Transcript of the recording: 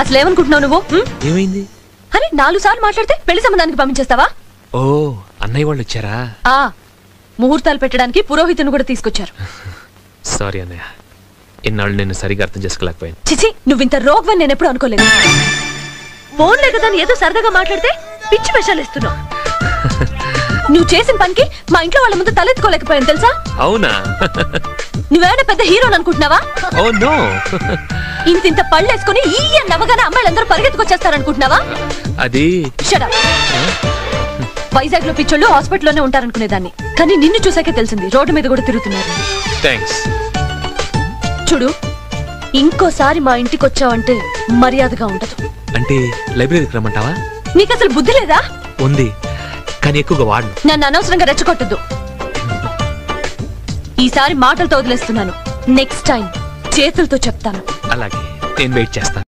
అసలు ఏమనుకుంటున్నావు నువ్వు? ఏమైంది? అరే 4 సార్లు మాట్లాడితే పెళ్లి సంబంధానికి పంపించేస్తావా? ఓ అన్నయ్య వాళ్ళు వచ్చారా? ముహూర్తాలు పెట్టడానికి పురోహితుని కూడా తీసుకొచ్చారు. సారీ అన్నయ్య, ఇన్నాళ్ళు నేను సరిగా అర్థం చేసుకోలేకపోయాను. చిచి, నువ్వింత రోగవని నేను ఎప్పుడు అనుకోలేదు. ఫోన్లే కదా ఏదో సరదాగా మాట్లాడితే పిచ్చి వేషాలు ఇస్తున్నావు. నువ్వు చేసిన పనికి మా ఇంట్లో వాళ్ళ ముందు తలెత్తుకోలేకపోయాను తెలుసా? అవునా? నువ్వేమైనా పెద్ద హీరోని అనుకుంటున్నావా? Oh no. ఇంత పళ్ళు వేసుకుని ఈ నవ్వగానే అమ్మాయిలందరూ పరిగెత్తుకొచ్చేస్తారనుకుంటున్నావా? అది వైజాగ్ లో పిచ్చోళ్ళు హాస్పిటల్లోనే ఉంటారనుకునేదాన్ని, కానీ నిన్ను చూసాకే తెలిసింది రోడ్డు మీద కూడా తిరుగుతున్నారు. థాంక్స్. చూడు, ఇంకోసారి మా ఇంటికి వచ్చావంటే మర్యాదగా ఉండదు. అంటే లైబ్రరీకి రమ్మంటావా? నీకు అసలు బుద్ధి లేదా? ఉంది, కానీ ఎక్కువగా వాడు. నన్ను అనవసరంగా రెచ్చగొట్టద్దు. ఈసారి మాటలతో వదిలేస్తున్నాను, నెక్స్ట్ టైం చేతులతో చెప్తాను. అలాగే, నేను వెయిట్ చేస్తాను.